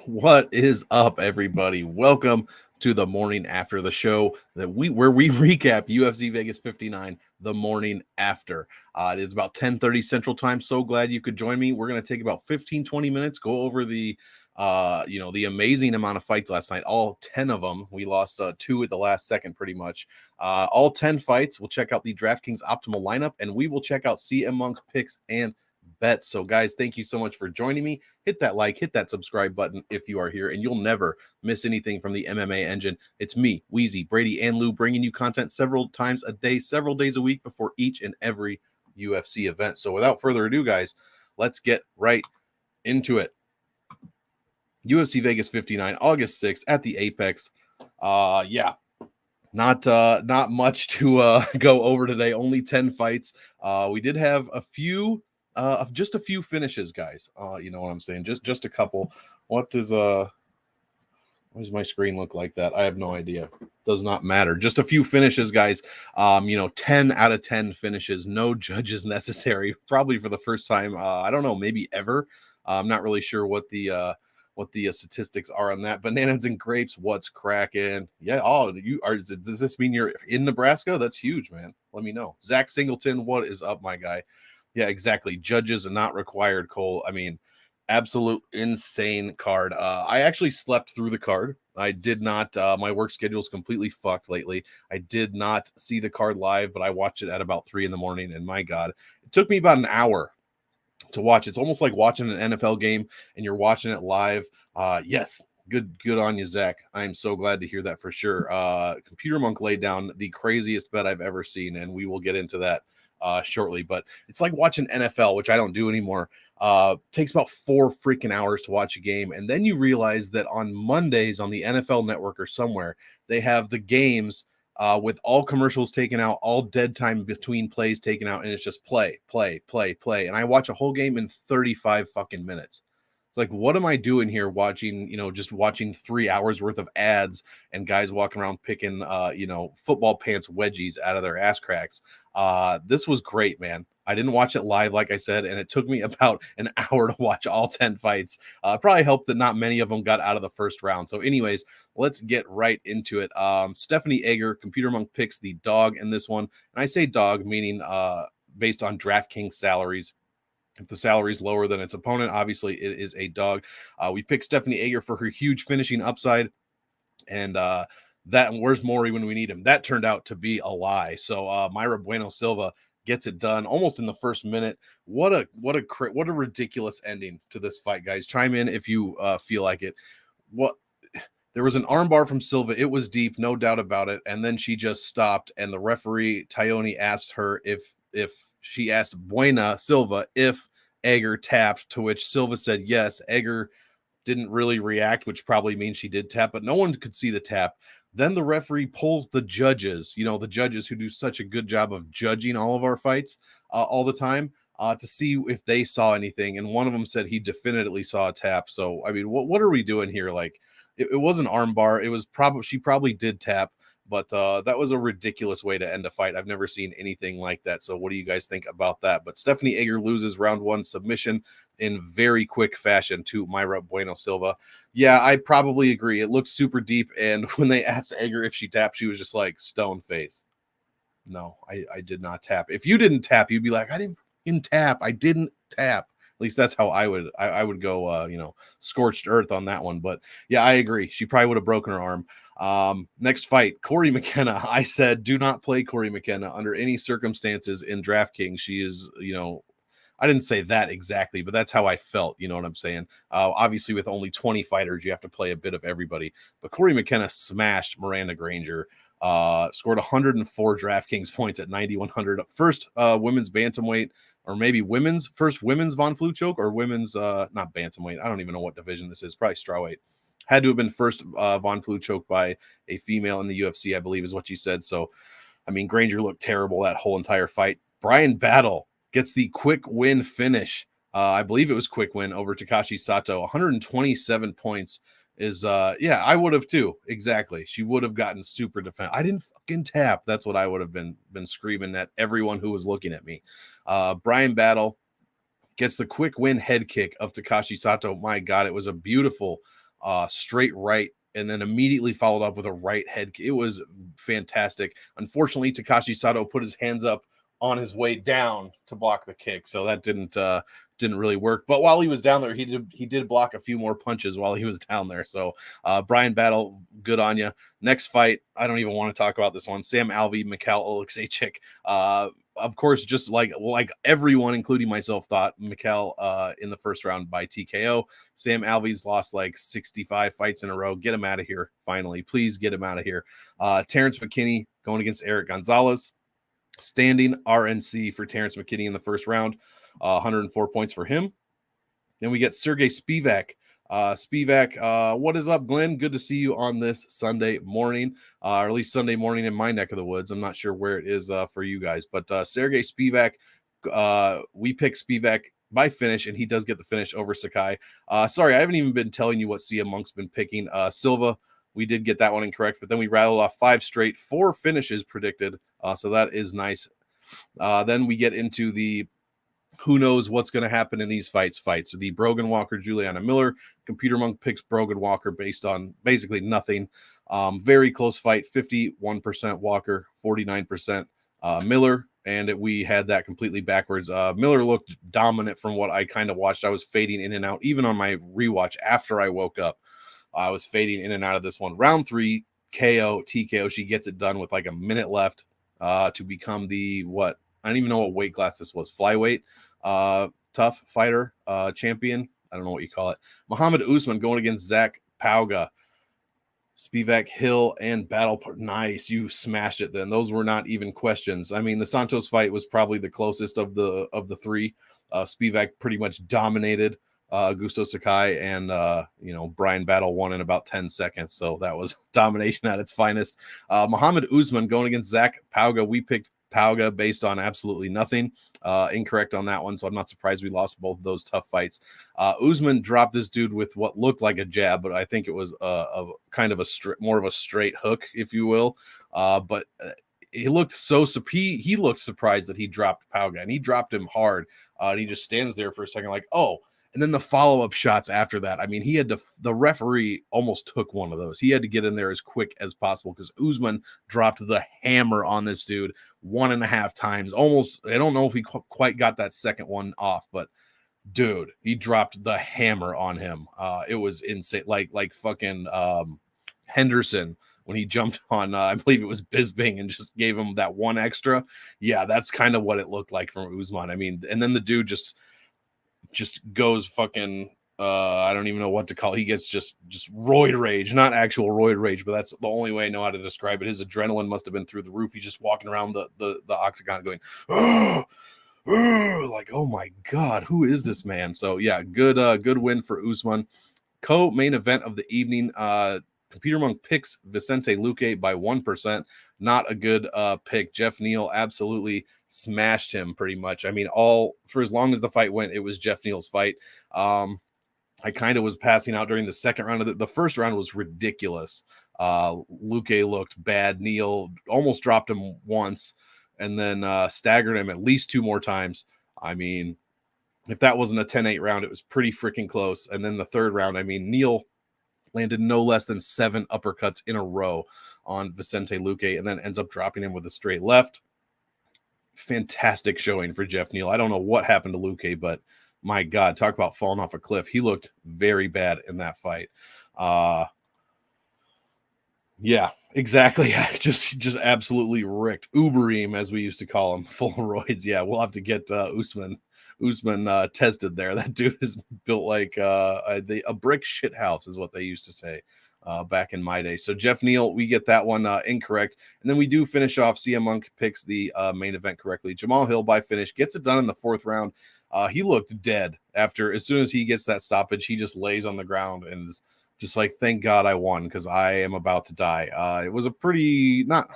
What is up, everybody? Welcome to the morning after the show where we recap UFC Vegas 59 the morning after. It is about 10:30 Central Time. So glad you could join me. We're going to take about 15-20 minutes, go over the the amazing amount of fights last night, all 10 of them. We lost two at the last second pretty much. All 10 fights. We'll check out the DraftKings optimal lineup, and we will check out CM Monk's picks and bets. So guys, thank you so much for joining me. Hit that like, hit that subscribe button if you are here, and you'll never miss anything from the MMA engine. It's me, Wheezy, Brady, and Lou, bringing you content several times a day, several days a week before each and every UFC event. So without further ado, guys, let's get right into it. UFC Vegas 59, August 6th at the Apex. Not much to go over today. Only 10 fights. We did have a few just a few finishes, guys. You know what I'm saying? Just a couple. Why does my screen look like that? I have no idea. Does not matter. Just a few finishes, guys. 10 out of 10 finishes. No judges necessary. Probably for the first time. I don't know, maybe ever. I'm not really sure what the statistics are on that. Bananas and grapes, what's cracking? Yeah. Oh, does this mean you're in Nebraska? That's huge, man. Let me know. Zach Singleton, what is up, my guy? Yeah, exactly. Judges are not required, Cole. I mean, absolute insane card. I actually slept through the card. I did not. My work schedule is completely fucked lately. I did not see the card live, but I watched it at about 3 a.m. And my God, it took me about an hour to watch. It's almost like watching an NFL game and you're watching it live. Yes, good on you, Zach. I'm so glad to hear that for sure. Computer Monk laid down the craziest bet I've ever seen, and we will get into that shortly. But it's like watching NFL, which I don't do anymore. Takes about 4 freaking hours to watch a game, and then you realize that on Mondays on the NFL Network or somewhere they have the games with all commercials taken out, all dead time between plays taken out, and it's just play. And I watch a whole game in 35 fucking minutes. It's like, what am I doing here watching, just watching 3 hours worth of ads and guys walking around picking, football pants wedgies out of their ass cracks. This was great, man. I didn't watch it live, like I said, and it took me about an hour to watch all 10 fights. Probably helped that not many of them got out of the first round. So anyways, let's get right into it. Stephanie Egger, Computer Monk picks the dog in this one. And I say dog, meaning based on DraftKings salaries. If the salary is lower than its opponent, obviously it is a dog. We picked Stephanie Egger for her huge finishing upside. And where's Maury when we need him? That turned out to be a lie. So Myra Bueno Silva gets it done almost in the first minute. What a ridiculous ending to this fight, guys. Chime in if you feel like it. There was an armbar from Silva. It was deep, no doubt about it. And then she just stopped, and the referee Tyone asked her if she asked Buena Silva if Egger tapped, to which Silva said yes. Egger didn't really react, which probably means she did tap, but no one could see the tap. Then the referee pulls the judges, the judges who do such a good job of judging all of our fights all the time, to see if they saw anything. And one of them said he definitively saw a tap. So, I mean, what are we doing here? Like, it was an arm bar. It was she probably did tap. But that was a ridiculous way to end a fight. I've never seen anything like that. So what do you guys think about that? But Stephanie Egger loses round 1 submission in very quick fashion to Myra Bueno Silva. Yeah, I probably agree. It looked super deep. And when they asked Egger if she tapped, she was just like stone face. No, I did not tap. If you didn't tap, you'd be like, I didn't tap. I didn't tap. At least that's how I would go, scorched earth on that one. But yeah, I agree. She probably would have broken her arm. Next fight, Corey McKenna. I said, do not play Corey McKenna under any circumstances in DraftKings. She is, I didn't say that exactly, but that's how I felt. You know what I'm saying? Obviously, with only 20 fighters, you have to play a bit of everybody. But Corey McKenna smashed Miranda Granger. Scored 104 DraftKings points at 9,100. First women's bantamweight, or maybe first women's Von Flue choke, or women's, not bantamweight. I don't even know what division this is. Probably strawweight. Had to have been first Von Flue choke by a female in the UFC, I believe is what she said. So, I mean, Granger looked terrible that whole entire fight. Brian Battle gets the quick win finish. I believe it was quick win over Takashi Sato. 127 points is, I would have too. Exactly. She would have gotten super defense. I didn't fucking tap. That's what I would have been screaming at everyone who was looking at me. Brian Battle gets the quick win head kick of Takashi Sato. My God, it was a beautiful straight right, and then immediately followed up with a right head. It was fantastic. Unfortunately, Takashi Sato put his hands up on his way down to block the kick, so that didn't really work. But while he was down there, he did block a few more punches while he was down there. So Brian Battle, good on you. Next fight, I don't even want to talk about this one. Sam Alvey, Mikhail Oleksiejczyk. Of course, just like everyone, including myself, thought Mikhail in the first round by TKO. Sam Alvey's lost like 65 fights in a row. Get him out of here, finally. Please get him out of here. Terrence McKinney going against Eric Gonzalez. Standing RNC for Terrence McKinney in the first round. 104 points for him. Then we get Sergey Spivak. Spivak, what is up, Glenn? Good to see you on this Sunday morning, or at least Sunday morning in my neck of the woods. I'm not sure where it is for you guys, but Sergey Spivak, we picked Spivak by finish, and he does get the finish over Sakai. Sorry, I haven't even been telling you what CM Monk's been picking. Silva, we did get that one incorrect, but then we rattled off 5 straight, 4 finishes predicted, so that is nice. Then we get into the who knows what's going to happen in these fights. So the Brogan Walker, Juliana Miller. Computer Monk picks Brogan Walker based on basically nothing. Very close fight, 51% Walker, 49% Miller. And we had that completely backwards. Miller looked dominant from what I kind of watched. I was fading in and out, even on my rewatch after I woke up. I was fading in and out of this one. Round 3, KO, TKO. She gets it done with like a minute left to become the what? I don't even know what weight class this was. Flyweight, tough fighter, champion. I don't know what you call it. Muhammad Usman going against Zach Pauga. Spivak, Hill, and Battle. Nice. You smashed it then. Those were not even questions. I mean, the Santos fight was probably the closest of the 3. Spivak pretty much dominated Augusto Sakai, and Brian Battle won in about 10 seconds. So that was domination at its finest. Muhammad Usman going against Zach Pauga. We picked Pauga based on absolutely nothing. Incorrect on that one, so I'm not surprised we lost both of those tough fights. Usman dropped this dude with what looked like a jab, but I think it was a kind of more of a straight hook, if you will. But he looked he looked surprised that he dropped Pauga, and he dropped him hard. And he just stands there for a second like, oh. And then the follow-up shots after that. I mean, the referee almost took one of those. He had to get in there as quick as possible because Usman dropped the hammer on this dude 1.5 times. Almost, I don't know if he quite got that second one off, but dude, he dropped the hammer on him. It was insane. Like fucking Henderson when he jumped on, I believe it was Bisping, and just gave him that one extra. Yeah, that's kind of what it looked like from Usman. I mean, and then the dude just goes fucking I don't even know what to call it. He gets just roid rage, not actual roid rage, but that's the only way I know how to describe it. His adrenaline must have been through the roof. He's just walking around the octagon going, like, oh my God, who is this man? So yeah, good win for Usman. Co-main event of the evening, Computer Monk picks Vicente Luque by 1%. Not a good pick. Jeff Neal absolutely smashed him pretty much. I mean, for as long as the fight went, it was Jeff Neal's fight. I kind of was passing out during the second round of the first round was ridiculous. Luque looked bad. Neal almost dropped him once and then staggered him at least 2 more times. I mean, if that wasn't a 10-8 round, it was pretty freaking close. And then the third round, I mean, Neal landed no less than 7 uppercuts in a row on Vicente Luque and then ends up dropping him with a straight left. Fantastic showing for Jeff Neal. I don't know what happened to Luque, but my God, talk about falling off a cliff. He looked very bad in that fight. Yeah, exactly. Just absolutely ricked. Uberim, as we used to call him, full of roids. Yeah, we'll have to get Usman tested there. That dude is built like a brick shit house is what they used to say back in my day. So Jeff Neal, we get that one incorrect. And then we do finish off. CM Monk picks the main event correctly. Jamal Hill by finish gets it done in the 4th round. He looked dead as soon as he gets that stoppage. He just lays on the ground and is just like, thank God I won because I am about to die. It was a pretty not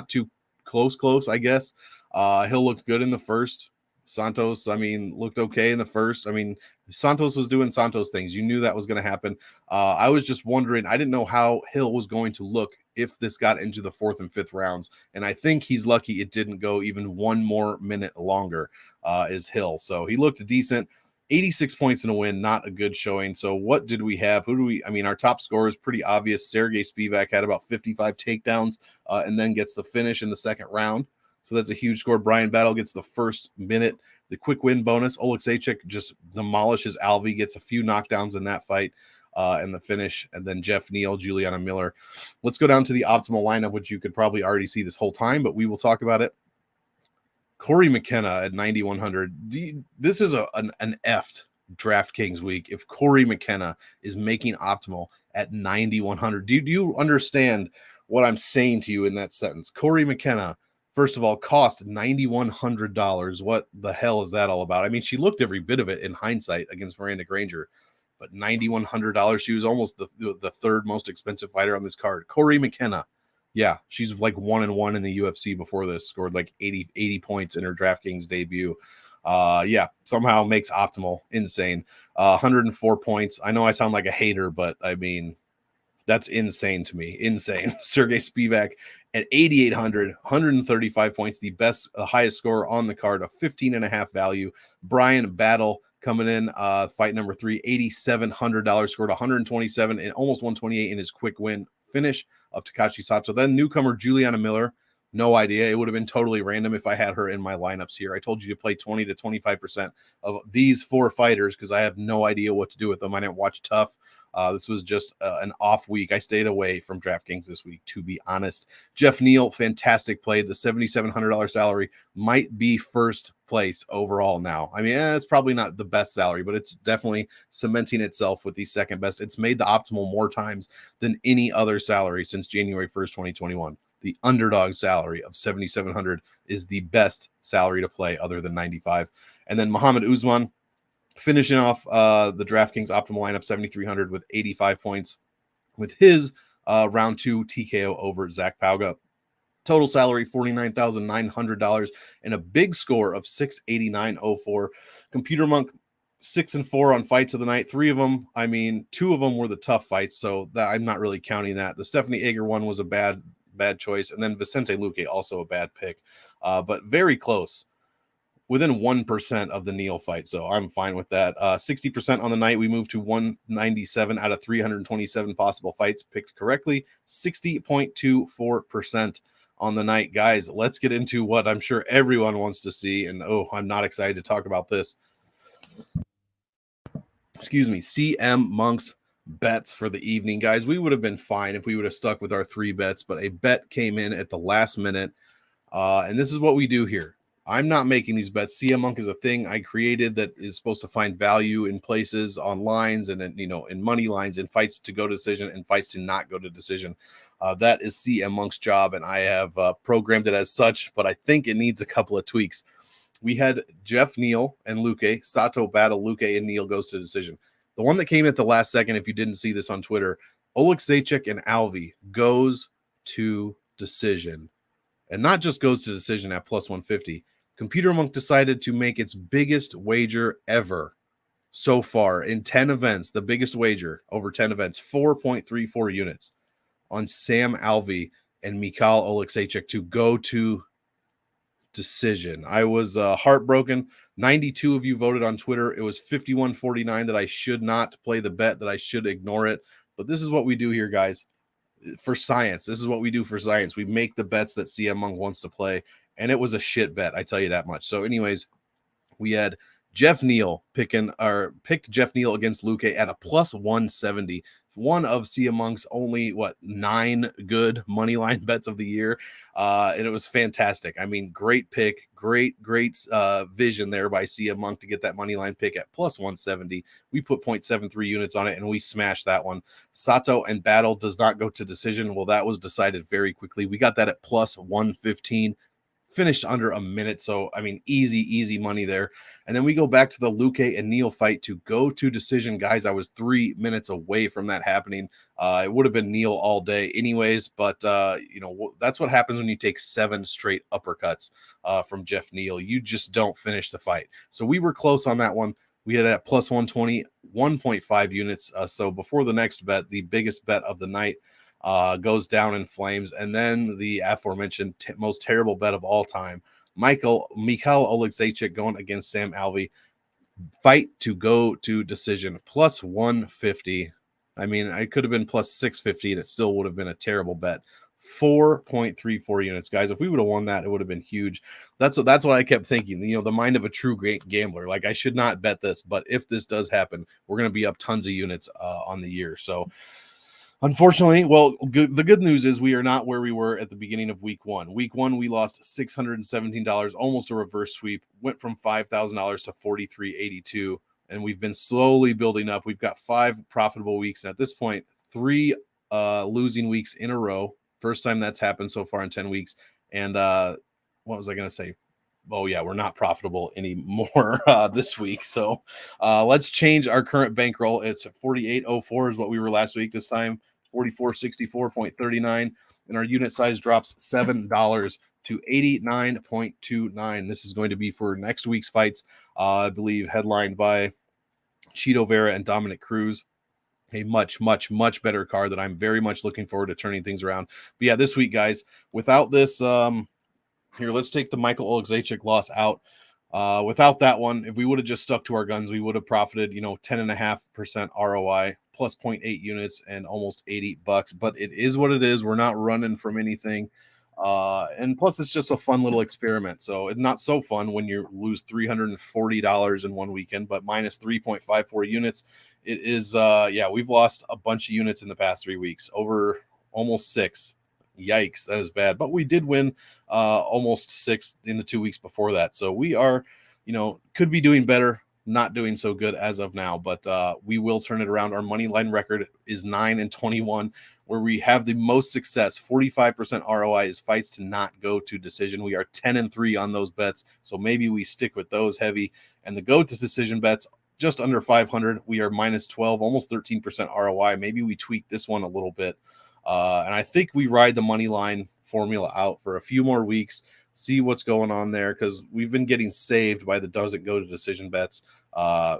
too close, I guess. Hill looked good in the first. Santos, I mean, looked okay in the first. I mean, Santos was doing Santos things. You knew that was going to happen. I was just wondering, I didn't know how Hill was going to look if this got into the 4th and 5th rounds. And I think he's lucky it didn't go even 1 more minute longer, is Hill. So he looked decent. 86 points in a win, not a good showing. So what did we have? Our top score is pretty obvious. Sergey Spivak had about 55 takedowns and then gets the finish in the second round. So that's a huge score. Brian Battle gets the first minute, the quick win bonus. Oleksiejczuk just demolishes Alvey, gets a few knockdowns in that fight and the finish. And then Jeff Neal, Juliana Miller. Let's go down to the optimal lineup, which you could probably already see this whole time, but we will talk about it. Corey McKenna at 9,100. This is an effed DraftKings week. If Corey McKenna is making optimal at 9,100, do you understand what I'm saying to you in that sentence? Corey McKenna, first of all, cost $9,100. What the hell is that all about? I mean, she looked every bit of it in hindsight against Miranda Granger, but $9,100. She was almost the third most expensive fighter on this card. Corey McKenna. Yeah, she's like 1-1 in the UFC before this, scored like 80 points in her DraftKings debut. Somehow makes optimal insane. 104 points. I know I sound like a hater, but I mean, that's insane to me. Insane. Sergey Spivak at 8,800, 135 points, the highest score on the card, a 15.5 value. Brian Battle coming in, fight number 3, $8,700, scored 127 and almost 128 in his quick win finish of Takashi Sato. Then newcomer Juliana Miller, no idea. It would have been totally random if I had her in my lineups here. I told you to play 20 to 25% of these 4 fighters because I have no idea what to do with them. I didn't watch Tough. This was just an off week. I stayed away from DraftKings this week, to be honest. Jeff Neal, fantastic play. The $7,700 salary might be first place overall now. I mean, it's probably not the best salary, but it's definitely cementing itself with the second best. It's made the optimal more times than any other salary since January 1st, 2021. The underdog salary of $7,700 is the best salary to play other than 95. And then Muhammad Usman, finishing off the DraftKings optimal lineup, 7,300 with 85 points with his round 2 TKO over Zach Pauga. Total salary, $49,900 and a big score of 689.04. Computer Monk, 6-4 on fights of the night. 3 of them, 2 of them were the tough fights, so that I'm not really counting that. The Stephanie Ager one was a bad choice, and then Vicente Luque also a bad pick, but very close. Within 1% of the Neal fight, so I'm fine with that. 60% on the night. We moved to 197 out of 327 possible fights picked correctly. 60.24% on the night. Guys, let's get into what I'm sure everyone wants to see, and I'm not excited to talk about this. Excuse me. CM Monk's bets for the evening. Guys, we would have been fine if we would have stuck with our 3 bets, but a bet came in at the last minute, and this is what we do here. I'm not making these bets. CM Monk is a thing I created that is supposed to find value in places on lines and in money lines, in fights to go to decision and fights to not go to decision. That is CM Monk's job, and I have programmed it as such, but I think it needs a couple of tweaks. We had Jeff Neal and Luque, Sato battle Luque, and Neal goes to decision. The one that came at the last second, if you didn't see this on Twitter, Oleksiejczuk and Alvey goes to decision. And not just goes to decision at plus 150. Computer Monk decided to make its biggest wager ever so far in 10 events, the biggest wager over 10 events, 4.34 units on Sam Alvey and Mikhail Oleksiejczuk to go to decision. I was heartbroken. 92 of you voted on Twitter. It was 51-49 that I should not play the bet, that I should ignore it. But this is what we do here, guys. For science. This is what we do for science. We make the bets that CM Monk wants to play, and it was a shit bet, I tell you that much. So anyways, we had Jeff Neal picked Jeff Neal against Luque at a plus 170. One of CM Monk's only 9 good money line bets of the year, and it was fantastic. I mean, great pick, great vision there by CM Monk to get that money line pick at plus 170. We put 0.73 units on it, and we smashed that one. Sato and Battle does not go to decision. Well, that was decided very quickly. We got that at plus 115. Finished under a minute, so easy money there. And then we go back to the Luque and Neal fight to go to decision. Guys, I was 3 minutes away from that happening. It would have been Neal all day anyways, but that's what happens when you take 7 straight uppercuts from Jeff Neal. You just don't finish the fight. So we were close on that one. We had at plus 120, 1.5 units. So before the next bet, the biggest bet of the night, goes down in flames. And then the aforementioned most terrible bet of all time, Mikhail Oleksiejczuk going against Sam Alvey. Fight to go to decision plus 150. I mean, I could have been plus 650 and it still would have been a terrible bet. 4.34 units, guys. If we would have won that, it would have been huge. That's what I kept thinking. The mind of a true great gambler. Like, I should not bet this, but if this does happen, we're going to be up tons of units on the year. So, unfortunately, well, the good news is we are not where we were at the beginning of week one. Week one, we lost $617, almost a reverse sweep. Went from $5,000 to $43.82, and we've been slowly building up. We've got 5 profitable weeks, and at this point, 3 losing weeks in a row. First time that's happened so far in 10 weeks. And what was I going to say? Oh, yeah, we're not profitable anymore this week. So let's change our current bankroll. It's 48.04 is what we were last week. This time, 44.64.39. And our unit size drops $7 to 89.29. This is going to be for next week's fights, I believe, headlined by Cheeto Vera and Dominic Cruz. A much, much, much better card that I'm very much looking forward to turning things around. But yeah, this week, guys, without this, here, let's take the Michael Olszewski loss out. Without that one, if we would have just stuck to our guns, we would have profited, 10.5% ROI plus 0.8 units and almost $80. But it is what it is. We're not running from anything. And plus, it's just a fun little experiment. So it's not so fun when you lose $340 in one weekend, but minus 3.54 units. It is, we've lost a bunch of units in the past 3 weeks, over almost 6. Yikes, that is bad. But we did win almost 6 in the 2 weeks before that. So we are, could be doing better, not doing so good as of now, but we will turn it around. Our money line record is 9-21, where we have the most success. 45% ROI is fights to not go to decision. We are 10-3 on those bets. So maybe we stick with those heavy, and the go to decision bets just under 500. We are minus 12, almost 13% ROI. Maybe we tweak this one a little bit. And I think we ride the money line formula out for a few more weeks, see what's going on there, because we've been getting saved by the doesn't go to decision bets,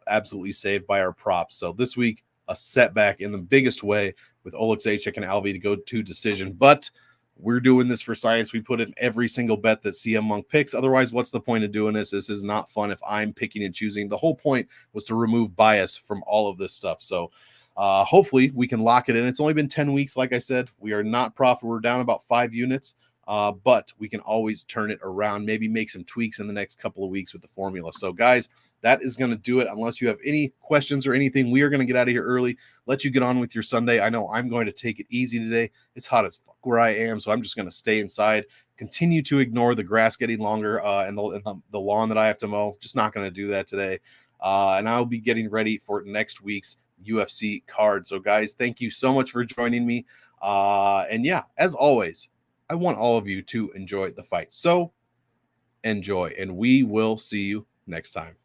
absolutely saved by our props. So this week, a setback in the biggest way with Olszewski and Alvey to go to decision. But we're doing this for science. We put in every single bet that CM Monk picks. Otherwise, what's the point of doing this? This is not fun if I'm picking and choosing. The whole point was to remove bias from all of this stuff. So hopefully we can lock it in. It's only been 10 weeks. Like I said, we are not profitable. We're down about 5 units, but we can always turn it around, maybe make some tweaks in the next couple of weeks with the formula. So guys, that is going to do it. Unless you have any questions or anything, we are going to get out of here early, let you get on with your Sunday. I know I'm going to take it easy today. It's hot as fuck where I am, so I'm just going to stay inside, continue to ignore the grass getting longer and the lawn that I have to mow. Just not going to do that today. And I'll be getting ready for next week's UFC card. So guys, thank you so much for joining me. And yeah, as always, I want all of you to enjoy the fight. So enjoy, and we will see you next time.